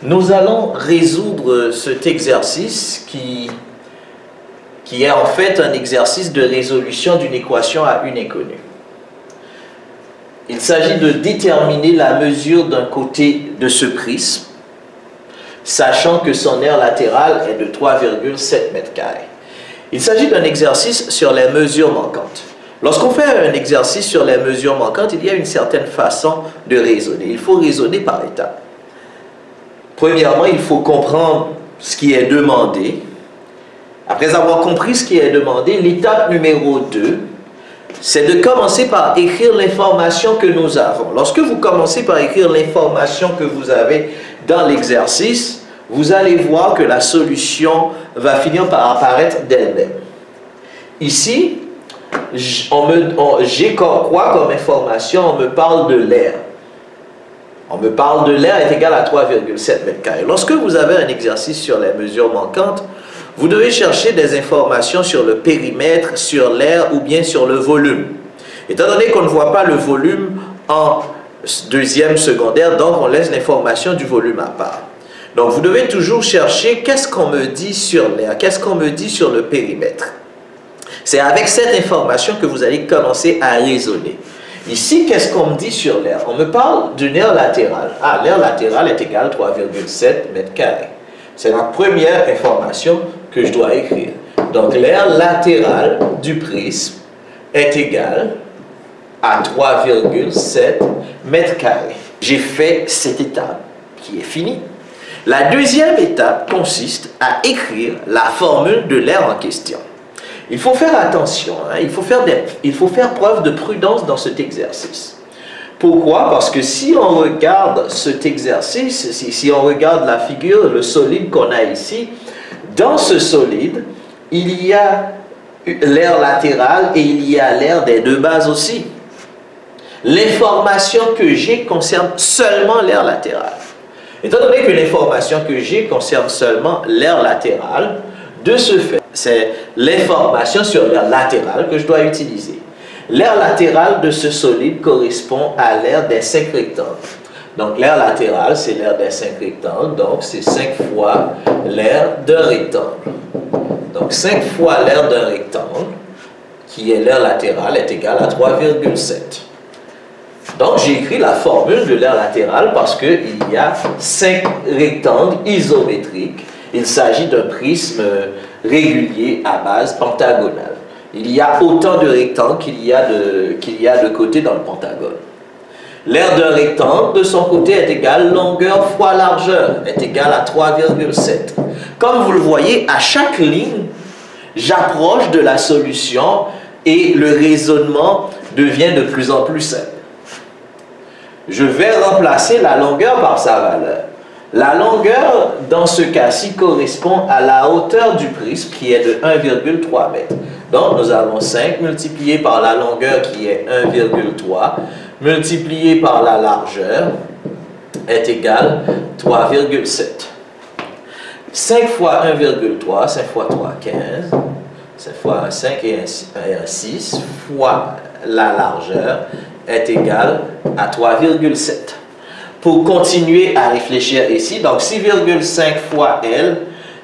Nous allons résoudre cet exercice qui est en fait un exercice de résolution d'une équation à une inconnue. Il s'agit de déterminer la mesure d'un côté de ce prisme, sachant que son aire latérale est de 3,7 mètres carrés. Il s'agit d'un exercice sur les mesures manquantes. Lorsqu'on fait un exercice sur les mesures manquantes, il y a une certaine façon de raisonner. Il faut raisonner par étapes. Premièrement, il faut comprendre ce qui est demandé. Après avoir compris ce qui est demandé, l'étape numéro 2, c'est de commencer par écrire l'information que nous avons. Lorsque vous commencez par écrire l'information que vous avez dans l'exercice, vous allez voir que la solution va finir par apparaître d'elle-même. Ici, j'ai quoi comme information? On me parle de l'air. On me parle de l'air est égal à 3,7 mètres carrés. Lorsque vous avez un exercice sur les mesures manquantes, vous devez chercher des informations sur le périmètre, sur l'air ou bien sur le volume. Étant donné qu'on ne voit pas le volume en deuxième secondaire, donc on laisse l'information du volume à part. Donc vous devez toujours chercher qu'est-ce qu'on me dit sur l'air, qu'est-ce qu'on me dit sur le périmètre. C'est avec cette information que vous allez commencer à raisonner. Ici, qu'est-ce qu'on me dit sur l'air? On me parle d'une aire latérale. Ah, l'aire latérale est égale à 3,7 mètres carrés. C'est la première information que je dois écrire. Donc, l'aire latérale du prisme est égale à 3,7 mètres carrés. J'ai fait cette étape qui est finie. La deuxième étape consiste à écrire la formule de l'aire en question. Il faut faire attention, hein, il faut faire preuve de prudence dans cet exercice. Pourquoi? Parce que si on regarde cet exercice, si on regarde la figure, le solide qu'on a ici, dans ce solide, il y a l'aire latérale et il y a l'aire des deux bases aussi. L'information que j'ai concerne seulement l'aire latérale. Étant donné que l'information que j'ai concerne seulement l'aire latérale, de ce fait, c'est l'information sur l'aire latérale que je dois utiliser. L'aire latérale de ce solide correspond à l'aire des 5 rectangles. Donc l'aire latérale, c'est l'aire des 5 rectangles, donc c'est 5 fois l'aire d'un rectangle. Donc 5 fois l'aire d'un rectangle, qui est l'aire latérale, est égale à 3,7. Donc j'ai écrit la formule de l'aire latérale parce qu'il y a 5 rectangles isométriques. Il s'agit d'un prisme régulier à base pentagonale. Il y a autant de rectangles qu'il y a de côtés dans le pentagone. L'aire d'un rectangle, de son côté, est égale longueur fois largeur, est égale à 3,7. Comme vous le voyez, à chaque ligne, j'approche de la solution et le raisonnement devient de plus en plus simple. Je vais remplacer la longueur par sa valeur. La longueur, dans ce cas-ci, correspond à la hauteur du prisme qui est de 1,3 mètre. Donc, nous avons 5 multiplié par la longueur qui est 1,3 multiplié par la largeur est égal à 3,7. 5 fois 1,3, 5 fois 3, 15. 5 fois 1, 5 et 1, 6 fois la largeur est égal à 3,7. Pour continuer à réfléchir ici, donc 6,5 fois L,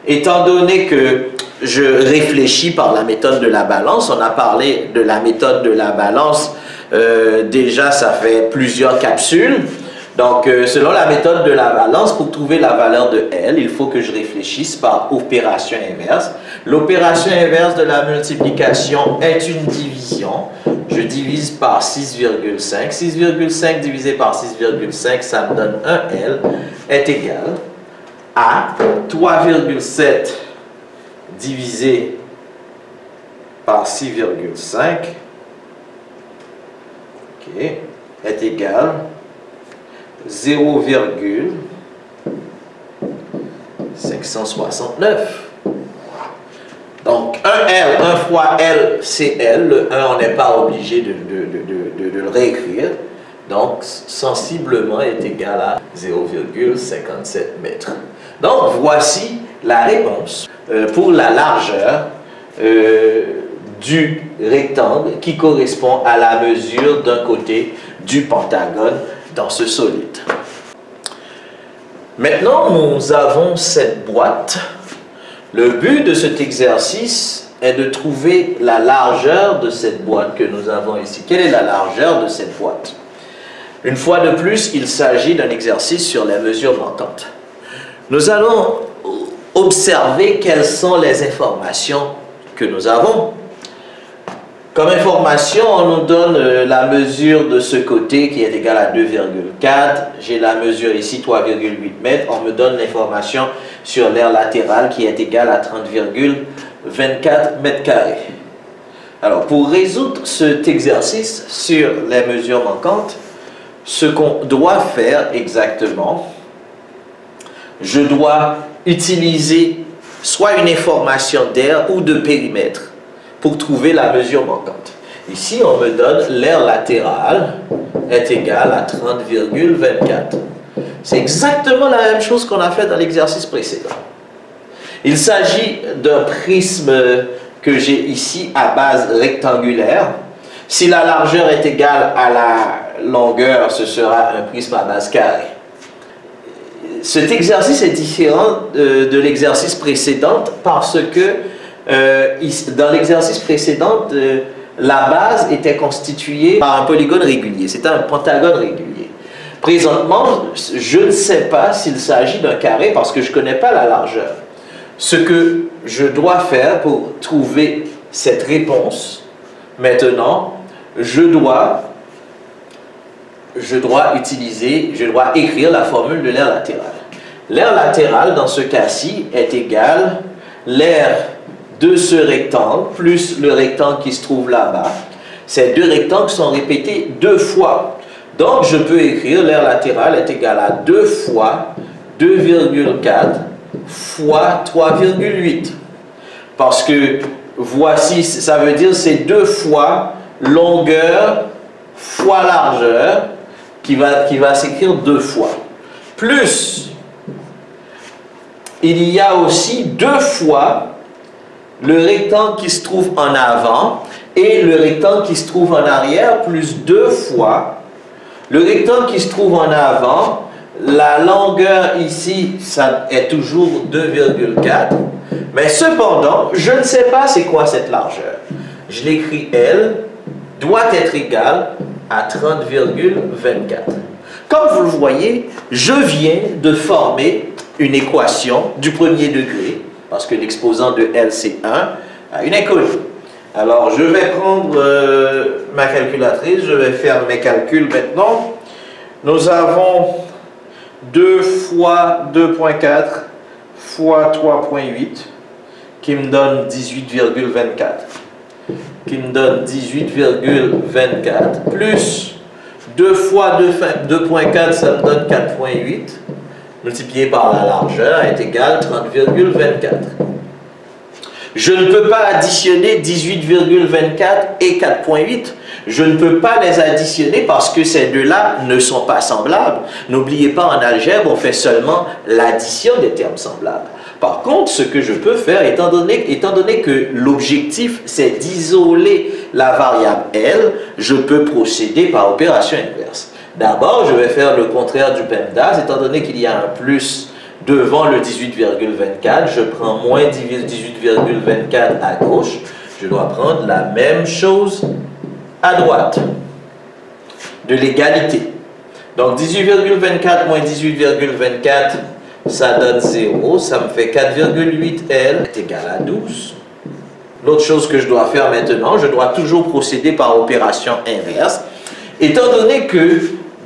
étant donné que je réfléchis par la méthode de la balance, on a parlé de la méthode de la balance, déjà ça fait plusieurs capsules. Donc selon la méthode de la balance, pour trouver la valeur de L, il faut que je réfléchisse par opération inverse. L'opération inverse de la multiplication est une division. Je divise par 6,5. 6,5 divisé par 6,5, ça me donne 1L, est égal à 3,7 divisé par 6,5 est égal à 0,569. Donc 1L, 1 fois L, c'est L. Le 1, on n'est pas obligé de le réécrire. Donc, sensiblement est égal à 0,57 mètres. Donc, voici la réponse pour la largeur du rectangle qui correspond à la mesure d'un côté du pentagone dans ce solide. Maintenant, nous avons cette boîte. Le but de cet exercice est de trouver la largeur de cette boîte que nous avons ici. Quelle est la largeur de cette boîte? Une fois de plus, il s'agit d'un exercice sur les mesures manquantes. Nous allons observer quelles sont les informations que nous avons. Comme information, on nous donne la mesure de ce côté qui est égale à 2,4. J'ai la mesure ici, 3,8 mètres. On me donne l'information sur l'aire latérale qui est égale à 30,24 mètres carrés. Alors, pour résoudre cet exercice sur les mesures manquantes, ce qu'on doit faire exactement, je dois utiliser soit une information d'aire ou de périmètre pour trouver la mesure manquante. Ici, on me donne l'aire latérale est égale à 30,24. C'est exactement la même chose qu'on a fait dans l'exercice précédent. Il s'agit d'un prisme que j'ai ici à base rectangulaire. Si la largeur est égale à la longueur, ce sera un prisme à base carrée. Cet exercice est différent de l'exercice précédent parce que dans l'exercice précédent, la base était constituée par un polygone régulier. C'était un pentagone régulier. Présentement, je ne sais pas s'il s'agit d'un carré parce que je ne connais pas la largeur. Ce que je dois faire pour trouver cette réponse, maintenant, je dois écrire la formule de l'aire latérale. L'aire latérale, dans ce cas-ci, est égale l'aire de ce rectangle plus le rectangle qui se trouve là-bas. Ces deux rectangles sont répétés 2 fois. Donc, je peux écrire l'aire latérale est égale à 2 fois 2,4 fois 3,8. Parce que voici, ça veut dire c'est 2 fois longueur fois largeur qui va s'écrire 2 fois. Plus, il y a aussi 2 fois le rectangle qui se trouve en avant et le rectangle qui se trouve en arrière, plus 2 fois le rectangle qui se trouve en avant. La longueur ici, ça est toujours 2,4. Mais cependant, je ne sais pas c'est quoi cette largeur. Je l'écris L doit être égale à 30,24. Comme vous le voyez, je viens de former une équation du premier degré, parce que l'exposant de L c'est 1, à une inconnue. Alors, je vais prendre ma calculatrice, je vais faire mes calculs maintenant. Nous avons 2 fois 2,4 fois 3,8 qui me donne 18,24. Qui me donne 18,24 plus 2 fois 2,4, ça me donne 4,8 multiplié par la largeur est égal à 30,24. Je ne peux pas additionner 18,24 et 4,8. Je ne peux pas les additionner parce que ces deux-là ne sont pas semblables. N'oubliez pas, en algèbre, on fait seulement l'addition des termes semblables. Par contre, ce que je peux faire, étant donné que l'objectif, c'est d'isoler la variable L, je peux procéder par opération inverse. D'abord, je vais faire le contraire du PEMDAS, étant donné qu'il y a un plus devant le 18,24, je prends moins 18,24 à gauche, je dois prendre la même chose à droite, de l'égalité. Donc 18,24 moins 18,24, ça donne 0, ça me fait 4,8L est égal à 12. L'autre chose que je dois faire maintenant, je dois toujours procéder par opération inverse. Étant donné que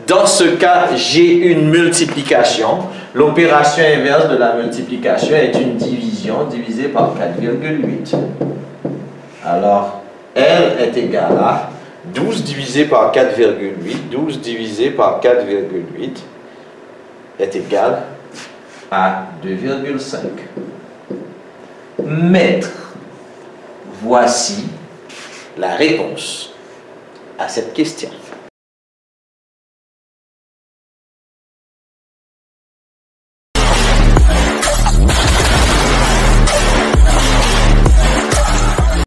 dans ce cas, j'ai une multiplication, l'opération inverse de la multiplication est une division divisée par 4,8. Alors, L est égal à 12 divisé par 4,8. 12 divisé par 4,8 est égal à 2,5 mètres. Voici la réponse à cette question.